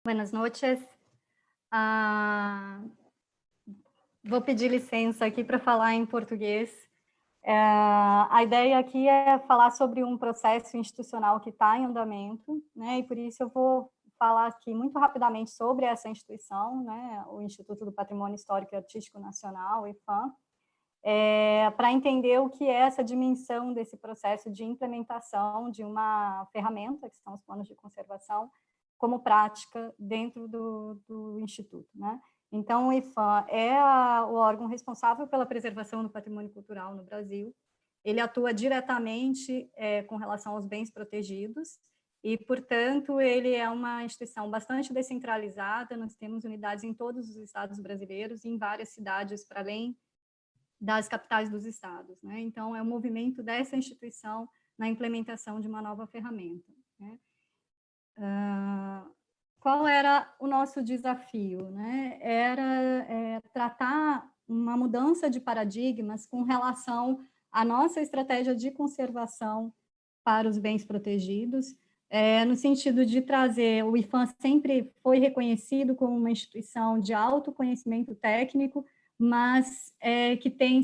Buenas noches. Ah, vou pedir licença aqui para falar em português. A ideia aqui é falar sobre um processo institucional que está em andamento, né? E por isso eu vou falar aqui muito rapidamente sobre essa instituição, né? O Instituto do Patrimônio Histórico e Artístico Nacional, IPAM, para entender o que é essa dimensão desse processo de implementação de uma ferramenta, que são os planos de conservação, como prática dentro do Instituto, né? Então, o IPHAN é o órgão responsável pela preservação do patrimônio cultural no Brasil. Ele atua diretamente com relação aos bens protegidos e, portanto, ele é uma instituição bastante descentralizada. Nós temos unidades em todos os estados brasileiros e em várias cidades para além das capitais dos estados, né? Então, é o movimento dessa instituição na implementação de uma nova ferramenta, né? Qual era o nosso desafio, né? Era tratar uma mudança de paradigmas com relação à nossa estratégia de conservação para os bens protegidos, no sentido de trazer, o IPHAN sempre foi reconhecido como uma instituição de alto conhecimento técnico, mas que tem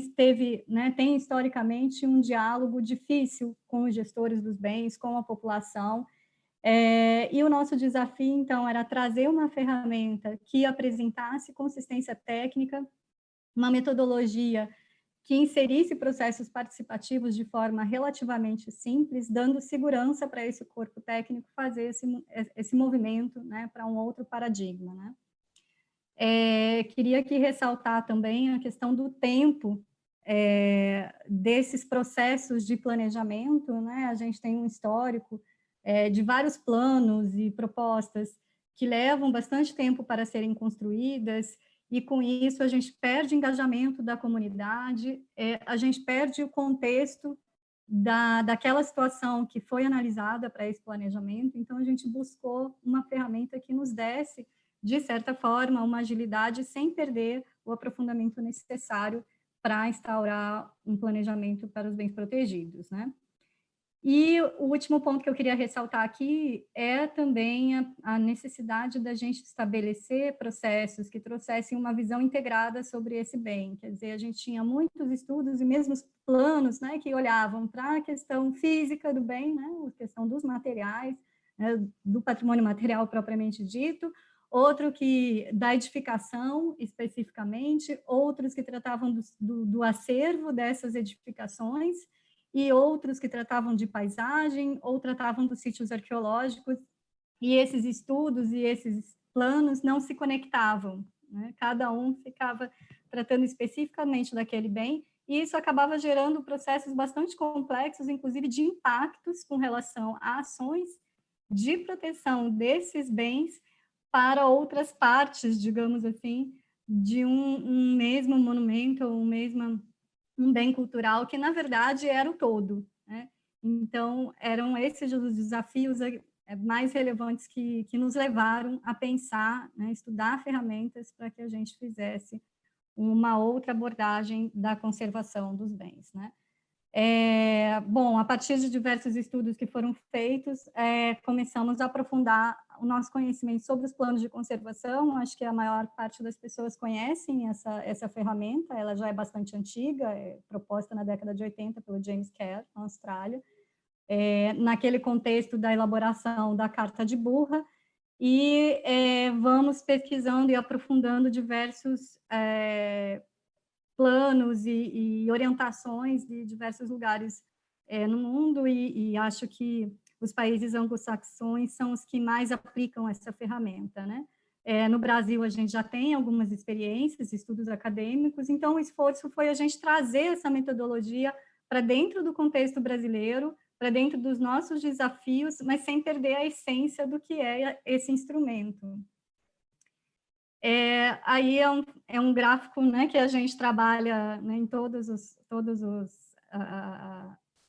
historicamente um diálogo difícil com os gestores dos bens, com a população, e o nosso desafio, então, era trazer uma ferramenta que apresentasse consistência técnica, uma metodologia que inserisse processos participativos de forma relativamente simples, dando segurança para esse corpo técnico fazer esse movimento, né, para um outro paradigma, né? Queria aqui ressaltar também a questão do tempo desses processos de planejamento, né? A gente tem um histórico de vários planos e propostas que levam bastante tempo para serem construídas, e com isso a gente perde engajamento da comunidade, a gente perde o contexto daquela situação que foi analisada para esse planejamento. Então a gente buscou uma ferramenta que nos desse, de certa forma, uma agilidade sem perder o aprofundamento necessário para instaurar um planejamento para os bens protegidos, né? E o último ponto que eu queria ressaltar aqui é também a necessidade da gente estabelecer processos que trouxessem uma visão integrada sobre esse bem. Quer dizer, a gente tinha muitos estudos e mesmo planos, né, que olhavam para a questão física do bem, né, a questão dos materiais, né, do patrimônio material propriamente dito, outro que da edificação especificamente, outros que tratavam do acervo dessas edificações, e outros que tratavam de paisagem, ou tratavam dos sítios arqueológicos, e esses estudos e esses planos não se conectavam, né? Cada um ficava tratando especificamente daquele bem, e isso acabava gerando processos bastante complexos, inclusive de impactos com relação a ações de proteção desses bens para outras partes, digamos assim, de um mesmo monumento, ou um bem cultural que, na verdade, era o todo, né? Então, eram esses os desafios mais relevantes que nos levaram a pensar, né, estudar ferramentas para que a gente fizesse uma outra abordagem da conservação dos bens, né? Bom, a partir de diversos estudos que foram feitos, começamos a aprofundar o nosso conhecimento sobre os planos de conservação. Acho que a maior parte das pessoas conhecem essa ferramenta, ela já é bastante antiga, proposta na década de 80 pelo James Kerr, na Austrália, naquele contexto da elaboração da Carta de Burra, e vamos pesquisando e aprofundando diversos planos e orientações de diversos lugares no mundo, e acho que os países anglo-saxões são os que mais aplicam essa ferramenta, né? No Brasil, a gente já tem algumas experiências, estudos acadêmicos, então o esforço foi a gente trazer essa metodologia para dentro do contexto brasileiro, para dentro dos nossos desafios, mas sem perder a essência do que é esse instrumento. Aí é um gráfico, né, que a gente trabalha, né, em todos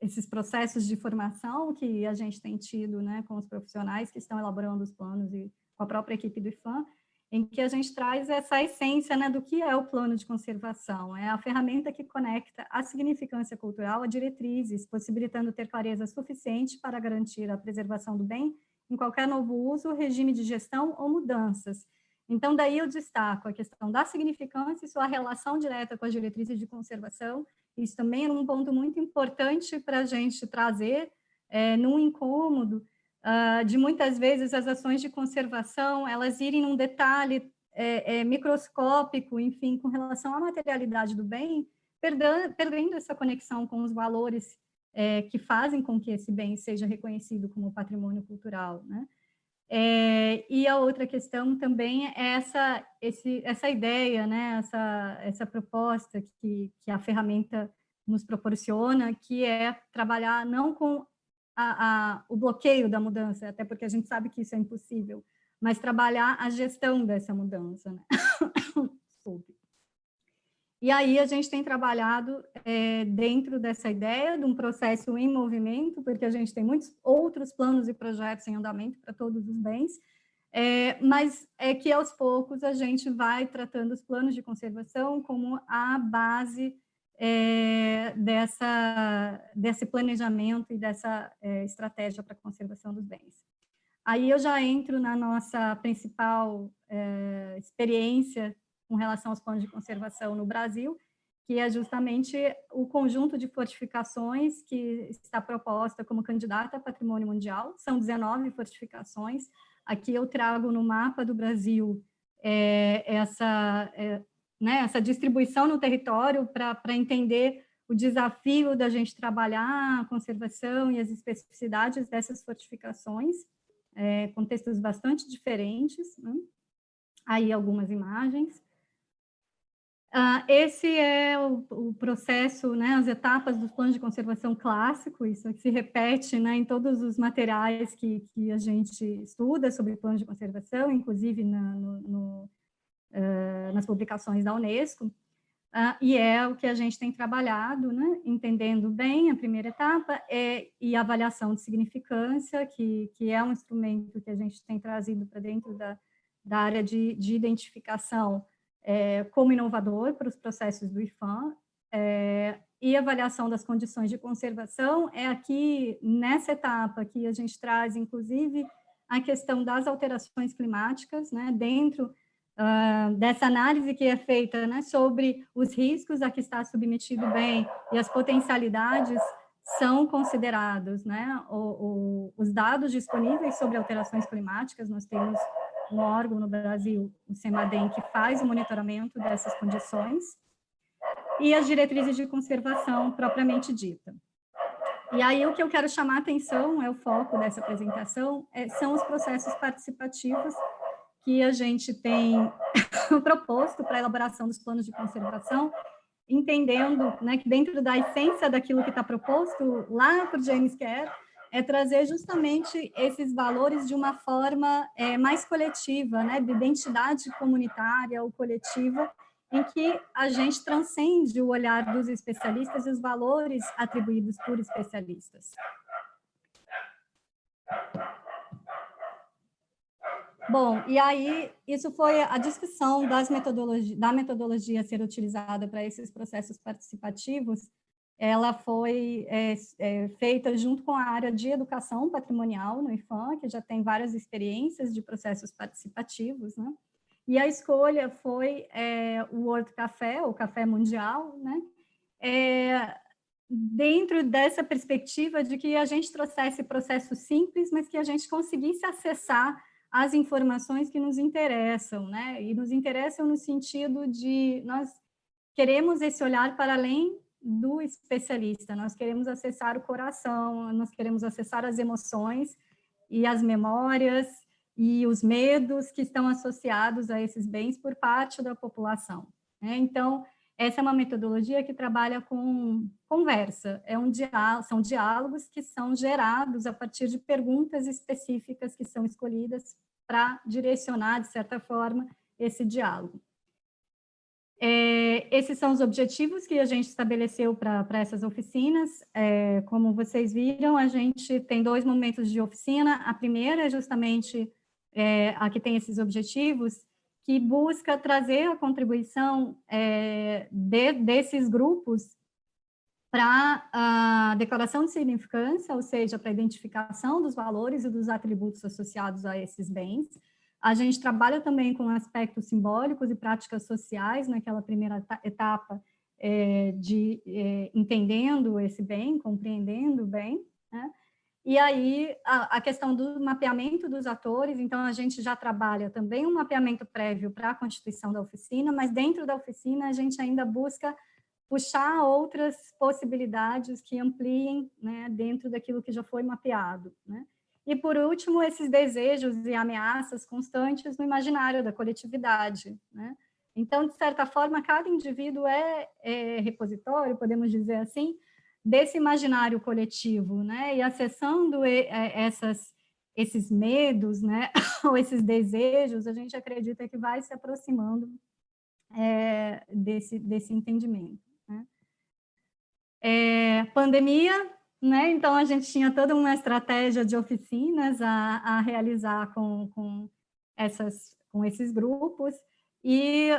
esses processos de formação que a gente tem tido, né, com os profissionais que estão elaborando os planos e com a própria equipe do IPHAN, em que a gente traz essa essência, né, do que é o plano de conservação. É a ferramenta que conecta a significância cultural a diretrizes, possibilitando ter clareza suficiente para garantir a preservação do bem em qualquer novo uso, regime de gestão ou mudanças. Então, daí eu destaco a questão da significância e sua relação direta com as diretrizes de conservação. Isso também é um ponto muito importante para a gente trazer num incômodo de muitas vezes as ações de conservação, elas irem num detalhe microscópico, enfim, com relação à materialidade do bem, perdendo essa conexão com os valores que fazem com que esse bem seja reconhecido como patrimônio cultural, né? E a outra questão também é essa ideia, né? essa proposta que a ferramenta nos proporciona, que é trabalhar não com o bloqueio da mudança, até porque a gente sabe que isso é impossível, mas trabalhar a gestão dessa mudança, né? E aí a gente tem trabalhado dentro dessa ideia de um processo em movimento, porque a gente tem muitos outros planos e projetos em andamento para todos os bens, mas é que aos poucos a gente vai tratando os planos de conservação como a base desse planejamento e dessa estratégia para a conservação dos bens. Aí eu já entro na nossa principal experiência com relação aos planos de conservação no Brasil, que é justamente o conjunto de fortificações que está proposta como candidata a patrimônio mundial. São 19 fortificações. Aqui eu trago no mapa do Brasil essa distribuição no território para entender o desafio da gente trabalhar a conservação e as especificidades dessas fortificações, contextos bastante diferentes, né? Aí algumas imagens. Esse é o processo, né, as etapas dos planos de conservação clássico, isso se repete, né, em todos os materiais que a gente estuda sobre planos de conservação, inclusive nas publicações da Unesco, e é o que a gente tem trabalhado, né, entendendo bem a primeira etapa, e a avaliação de significância, que é um instrumento que a gente tem trazido para dentro da área de identificação como inovador para os processos do IPHAN, e avaliação das condições de conservação é aqui, nessa etapa, que a gente traz, inclusive, a questão das alterações climáticas, né, dentro dessa análise que é feita, né, sobre os riscos a que está submetido o bem e as potencialidades são considerados, né, os dados disponíveis sobre alterações climáticas. Nós temos um órgão no Brasil, o CEMADEM, que faz o monitoramento dessas condições, e as diretrizes de conservação propriamente dita. E aí o que eu quero chamar a atenção, o foco dessa apresentação, são os processos participativos que a gente tem proposto para a elaboração dos planos de conservação, entendendo, né, que dentro da essência daquilo que está proposto lá por James Kerr, trazer justamente esses valores de uma forma mais coletiva, né, de identidade comunitária ou coletiva, em que a gente transcende o olhar dos especialistas e os valores atribuídos por especialistas. Bom, e aí isso foi a discussão da metodologia a ser utilizada para esses processos participativos. Ela foi feita junto com a área de educação patrimonial no IPHAN, que já tem várias experiências de processos participativos, né? E a escolha foi o World Café, o Café Mundial, né? Dentro dessa perspectiva de que a gente trouxesse processos simples, mas que a gente conseguisse acessar as informações que nos interessam, né? E nos interessam no sentido de nós queremos esse olhar para além do especialista, nós queremos acessar o coração, nós queremos acessar as emoções e as memórias e os medos que estão associados a esses bens por parte da população, né? Então, essa é uma metodologia que trabalha com conversa, são diálogos que são gerados a partir de perguntas específicas que são escolhidas para direcionar, de certa forma, esse diálogo. Esses são os objetivos que a gente estabeleceu para essas oficinas. Como vocês viram, a gente tem 2 momentos de oficina. A primeira é justamente a que tem esses objetivos, que busca trazer a contribuição desses grupos para a declaração de significância, ou seja, para a identificação dos valores e dos atributos associados a esses bens. A gente trabalha também com aspectos simbólicos e práticas sociais naquela primeira etapa de entendendo esse bem, compreendendo o bem, né? E aí, a questão do mapeamento dos atores, então a gente já trabalha também um mapeamento prévio para a constituição da oficina, mas dentro da oficina a gente ainda busca puxar outras possibilidades que ampliem, né, dentro daquilo que já foi mapeado, né? E, por último, esses desejos e ameaças constantes no imaginário da coletividade, né? Então, de certa forma, cada indivíduo é repositório, podemos dizer assim, desse imaginário coletivo, né? E acessando esses medos, né, ou esses desejos, a gente acredita que vai se aproximando desse entendimento, né? Pandemia, né? Então a gente tinha toda uma estratégia de oficinas a realizar com esses grupos, e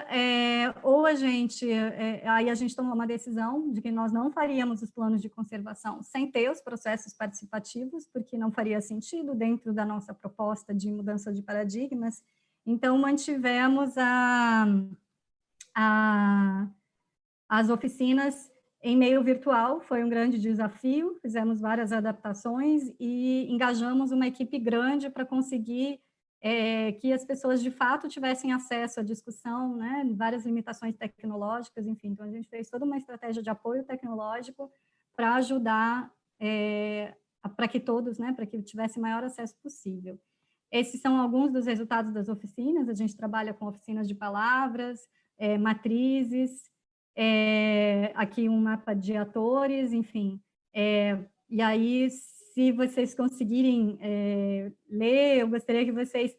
ou aí a gente tomou uma decisão de que nós não faríamos os planos de conservação sem ter os processos participativos, porque não faria sentido dentro da nossa proposta de mudança de paradigmas. Então mantivemos as oficinas em meio virtual, foi um grande desafio, fizemos várias adaptações e engajamos uma equipe grande para conseguir que as pessoas de fato tivessem acesso à discussão, né, várias limitações tecnológicas, enfim, então a gente fez toda uma estratégia de apoio tecnológico para ajudar para que todos, né, para que tivesse maior acesso possível. Esses são alguns dos resultados das oficinas, a gente trabalha com oficinas de palavras, matrizes, aqui um mapa de atores, enfim. E aí, se vocês conseguirem ler, eu gostaria que vocês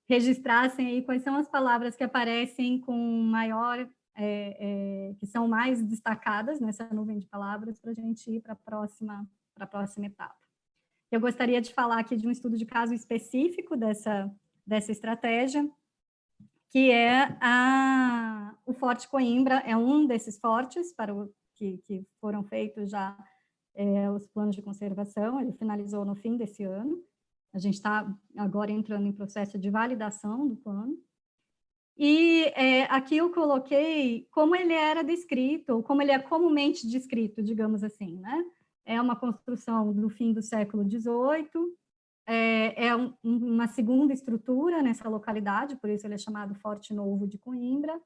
registrassem aí quais são as palavras que aparecem com maior, que são mais destacadas nessa nuvem de palavras, para a gente ir para a próxima etapa. Eu gostaria de falar aqui de um estudo de caso específico dessa estratégia, que é o Forte Coimbra, é um desses fortes que foram feitos já os planos de conservação, ele finalizou no fim desse ano, a gente está agora entrando em processo de validação do plano, e aqui eu coloquei como ele era descrito, como ele é comumente descrito, digamos assim, né? É uma construção do fim do século XVIII, uma segunda estrutura nessa localidade, por isso ele é chamado Forte Novo de Coimbra.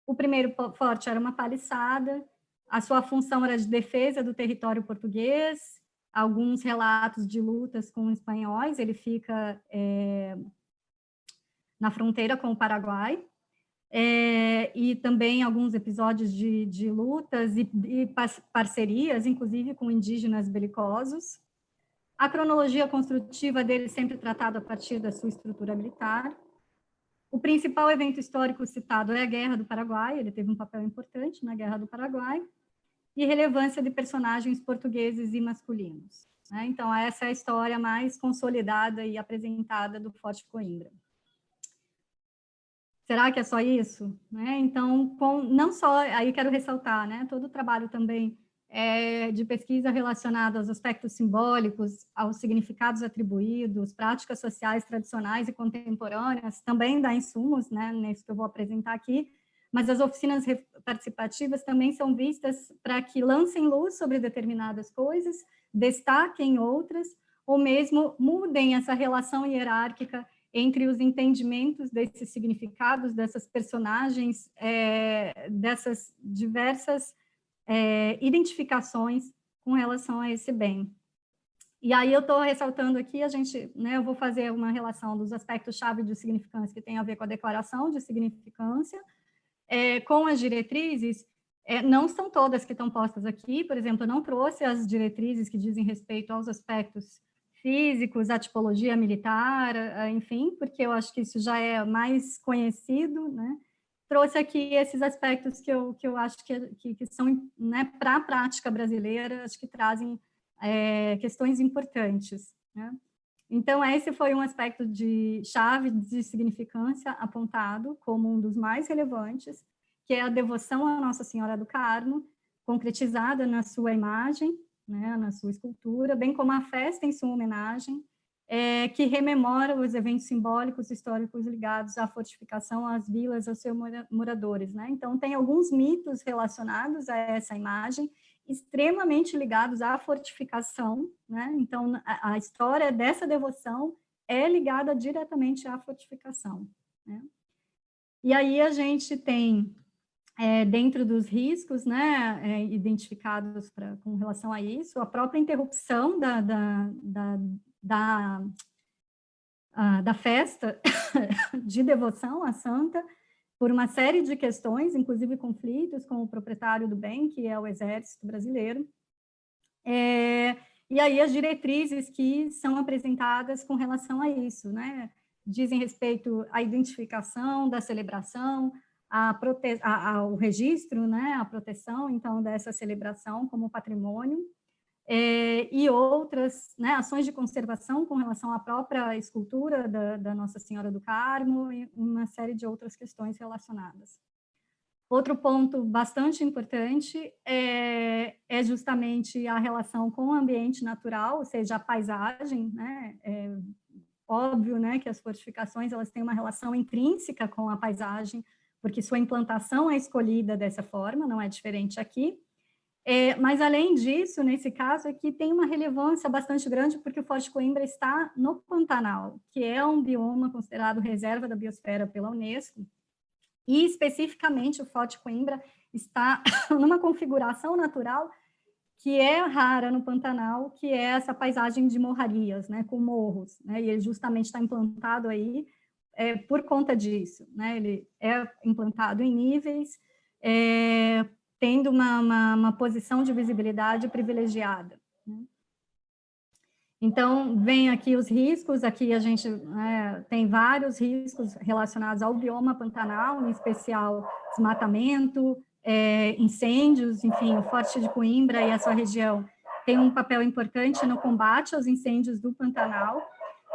O primeiro forte era uma paliçada, a sua função era de defesa do território português, alguns relatos de lutas com os espanhóis, ele fica na fronteira com o Paraguai, e também alguns episódios de lutas e parcerias, inclusive com indígenas belicosos. A cronologia construtiva dele sempre tratada a partir da sua estrutura militar. O principal evento histórico citado é a Guerra do Paraguai, ele teve um papel importante na Guerra do Paraguai, e relevância de personagens portugueses e masculinos, né? Então, essa é a história mais consolidada e apresentada do Forte Coimbra. Será que é só isso? Né? Então, não só, aí quero ressaltar, né, todo o trabalho também de pesquisa relacionado aos aspectos simbólicos, aos significados atribuídos, práticas sociais tradicionais e contemporâneas, também dá insumos, né, nesse que eu vou apresentar aqui, mas as oficinas participativas também são vistas para que lancem luz sobre determinadas coisas, destaquem outras, ou mesmo mudem essa relação hierárquica entre os entendimentos desses significados, dessas personagens, dessas diversas identificações com relação a esse bem. E aí eu estou ressaltando aqui, né, eu vou fazer uma relação dos aspectos-chave de significância que tem a ver com a declaração de significância, com as diretrizes. Não são todas que estão postas aqui, por exemplo, eu não trouxe as diretrizes que dizem respeito aos aspectos físicos, a tipologia militar, enfim, porque eu acho que isso já é mais conhecido, né? Trouxe aqui esses aspectos que eu acho que são, né, para a prática brasileira, acho que trazem questões importantes, né? Então, esse foi um aspecto de chave de significância apontado como um dos mais relevantes, que é a devoção à Nossa Senhora do Carmo, concretizada na sua imagem, né, na sua escultura, bem como a festa em sua homenagem, que rememora os eventos simbólicos históricos ligados à fortificação, às vilas, aos seus moradores, né? Então, tem alguns mitos relacionados a essa imagem, extremamente ligados à fortificação, né? Então, a história dessa devoção é ligada diretamente à fortificação, né? E aí a gente tem, dentro dos riscos, né, identificados com relação a isso, a própria interrupção da festa de devoção à santa, por uma série de questões, inclusive conflitos com o proprietário do bem, que é o Exército Brasileiro. E aí as diretrizes que são apresentadas com relação a isso, né? Dizem respeito à identificação da celebração, ao registro, né? A proteção, então, dessa celebração como patrimônio, e outras, né, ações de conservação com relação à própria escultura da Nossa Senhora do Carmo e uma série de outras questões relacionadas. Outro ponto bastante importante é justamente a relação com o ambiente natural, ou seja, a paisagem, né? É óbvio, né, que as fortificações elas têm uma relação intrínseca com a paisagem, porque sua implantação é escolhida dessa forma, não é diferente aqui. Mas, além disso, nesse caso, aqui tem uma relevância bastante grande, porque o Forte Coimbra está no Pantanal, que é um bioma considerado reserva da biosfera pela Unesco, e, especificamente, o Forte Coimbra está numa configuração natural que é rara no Pantanal, que é essa paisagem de morrarias, né, com morros, né, e ele justamente está implantado aí por conta disso, né, ele é implantado em níveis, tendo uma posição de visibilidade privilegiada, né? Então, vem aqui os riscos, aqui a gente tem vários riscos relacionados ao bioma Pantanal, em especial desmatamento, incêndios, enfim, o Forte de Coimbra e a sua região tem um papel importante no combate aos incêndios do Pantanal,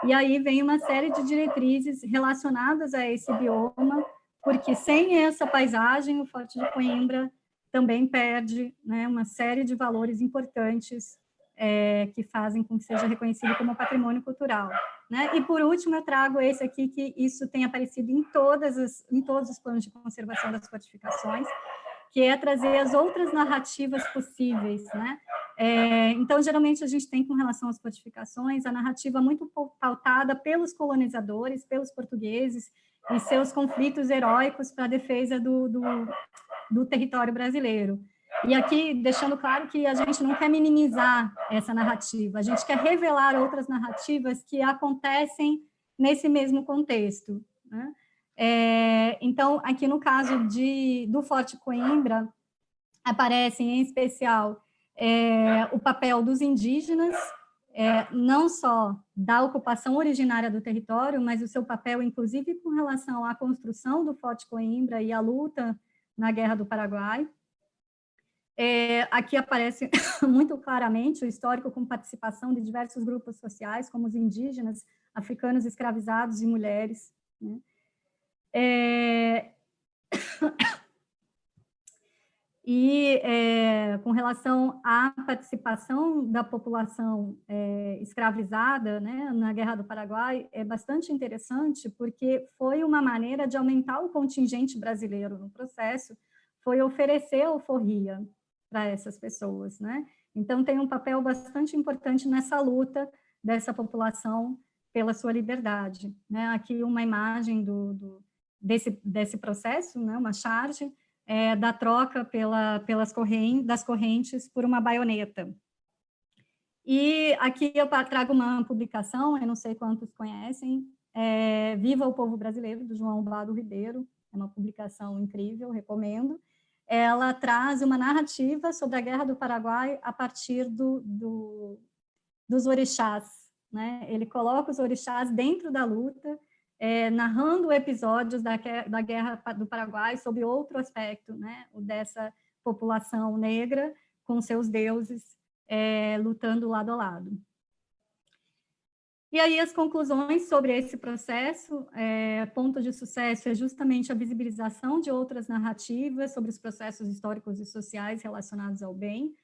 e aí vem uma série de diretrizes relacionadas a esse bioma, porque sem essa paisagem, o Forte de Coimbra também perde, né, uma série de valores importantes que fazem com que seja reconhecido como patrimônio cultural, né? E, por último, eu trago esse aqui, que isso tem aparecido em todos os planos de conservação das fortificações, que é trazer as outras narrativas possíveis, né? Então, geralmente, a gente tem, com relação às fortificações, a narrativa muito pautada pelos colonizadores, pelos portugueses, e seus conflitos heróicos para a defesa do território brasileiro. E aqui, deixando claro que a gente não quer minimizar essa narrativa, a gente quer revelar outras narrativas que acontecem nesse mesmo contexto, né? Então, aqui no caso do Forte Coimbra, aparecem, em especial, o papel dos indígenas, não só da ocupação originária do território, mas o seu papel, inclusive, com relação à construção do Forte Coimbra e à luta na Guerra do Paraguai. Aqui aparece muito claramente o histórico com participação de diversos grupos sociais, como os indígenas, africanos escravizados e mulheres, né? E com relação à participação da população escravizada, né, na Guerra do Paraguai, é bastante interessante, porque foi uma maneira de aumentar o contingente brasileiro no processo, foi oferecer alforria para essas pessoas, né? Então, tem um papel bastante importante nessa luta dessa população pela sua liberdade, né? Aqui uma imagem desse processo, né? Uma charge, da troca das correntes por uma baioneta. E aqui eu trago uma publicação, eu não sei quantos conhecem, Viva o Povo Brasileiro, do João Blado Ribeiro, é uma publicação incrível, recomendo. Ela traz uma narrativa sobre a Guerra do Paraguai a partir dos orixás, né? Ele coloca os orixás dentro da luta, narrando episódios da Guerra do Paraguai sob outro aspecto, né? O dessa população negra com seus deuses lutando lado a lado. E aí as conclusões sobre esse processo, ponto de sucesso é justamente a visibilização de outras narrativas sobre os processos históricos e sociais relacionados ao bem.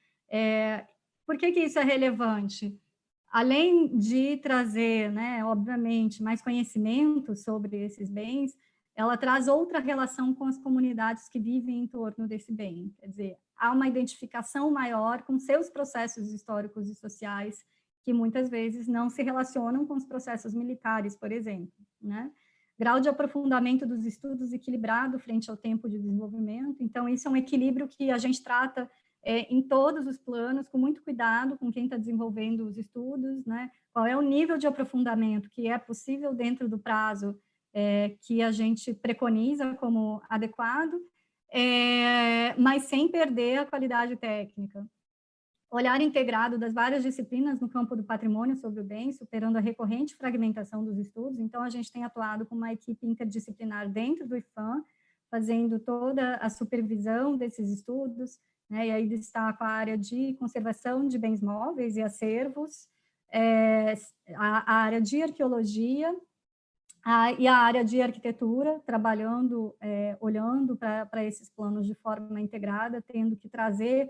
Por que isso é relevante? Além de trazer, né, obviamente, mais conhecimento sobre esses bens, ela traz outra relação com as comunidades que vivem em torno desse bem. Quer dizer, há uma identificação maior com seus processos históricos e sociais, que muitas vezes não se relacionam com os processos militares, por exemplo, né? Grau de aprofundamento dos estudos equilibrado frente ao tempo de desenvolvimento. Então, isso é um equilíbrio que a gente trata em todos os planos, com muito cuidado com quem está desenvolvendo os estudos, né? Qual é o nível de aprofundamento que é possível dentro do prazo que a gente preconiza como adequado, mas sem perder a qualidade técnica. Olhar integrado das várias disciplinas no campo do patrimônio sobre o bem, superando a recorrente fragmentação dos estudos. Então, a gente tem atuado com uma equipe interdisciplinar dentro do IPHAN, fazendo toda a supervisão desses estudos, né? E aí destaco a área de conservação de bens móveis e acervos, a área de arqueologia, e a área de arquitetura, trabalhando, olhando para esses planos de forma integrada, tendo que trazer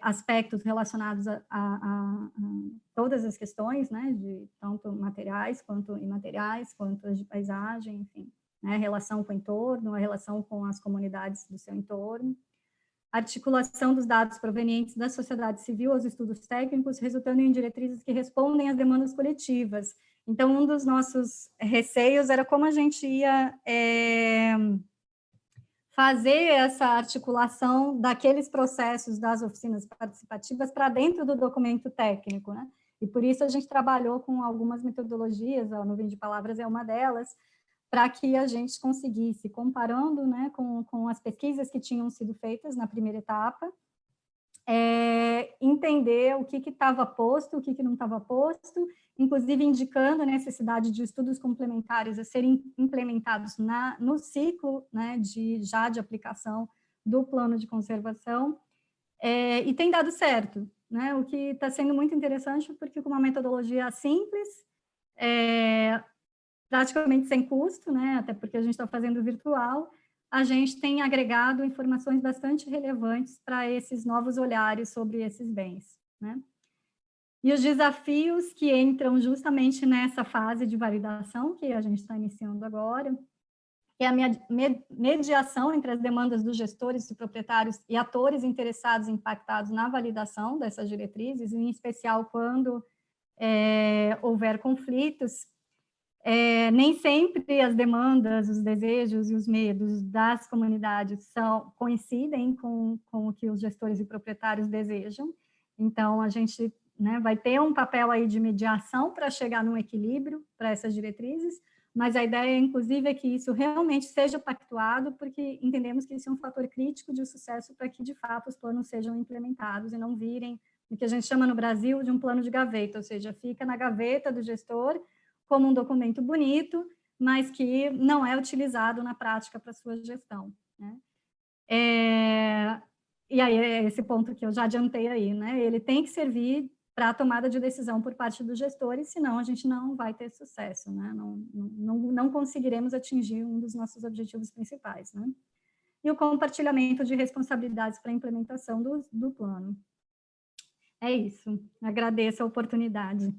aspectos relacionados a todas as questões, né, de tanto materiais quanto imateriais, quanto as de paisagem, enfim, né, relação com o entorno, a relação com as comunidades do seu entorno, articulação dos dados provenientes da sociedade civil aos estudos técnicos, resultando em diretrizes que respondem às demandas coletivas. Então, um dos nossos receios era como a gente ia fazer essa articulação daqueles processos das oficinas participativas para dentro do documento técnico, né? E por isso a gente trabalhou com algumas metodologias, a nuvem de palavras é uma delas, para que a gente conseguisse, comparando, né, com as pesquisas que tinham sido feitas na primeira etapa, entender o que estava posto, o que não estava posto, inclusive indicando a necessidade de estudos complementares a serem implementados no ciclo, né, de aplicação do plano de conservação, e tem dado certo, né, o que está sendo muito interessante, porque com uma metodologia simples, praticamente sem custo, né, até porque a gente está fazendo virtual, a gente tem agregado informações bastante relevantes para esses novos olhares sobre esses bens, né? E os desafios que entram justamente nessa fase de validação que a gente está iniciando agora, que é a mediação entre as demandas dos gestores e proprietários e atores interessados e impactados na validação dessas diretrizes, em especial quando houver conflitos. Nem sempre as demandas, os desejos e os medos das comunidades coincidem com o que os gestores e proprietários desejam. Então, a gente, né, vai ter um papel aí de mediação para chegar num equilíbrio para essas diretrizes, mas a ideia, inclusive, é que isso realmente seja pactuado, porque entendemos que isso é um fator crítico de sucesso para que, de fato, os planos sejam implementados e não virem o que a gente chama no Brasil de um plano de gaveta, ou seja, fica na gaveta do gestor como um documento bonito, mas que não é utilizado na prática para sua gestão, né? E aí, é esse ponto que eu já adiantei aí, né? Ele tem que servir para a tomada de decisão por parte dos gestores, senão a gente não vai ter sucesso, né? Não conseguiremos atingir um dos nossos objetivos principais, né? E o compartilhamento de responsabilidades para a implementação do plano. É isso. Agradeço a oportunidade.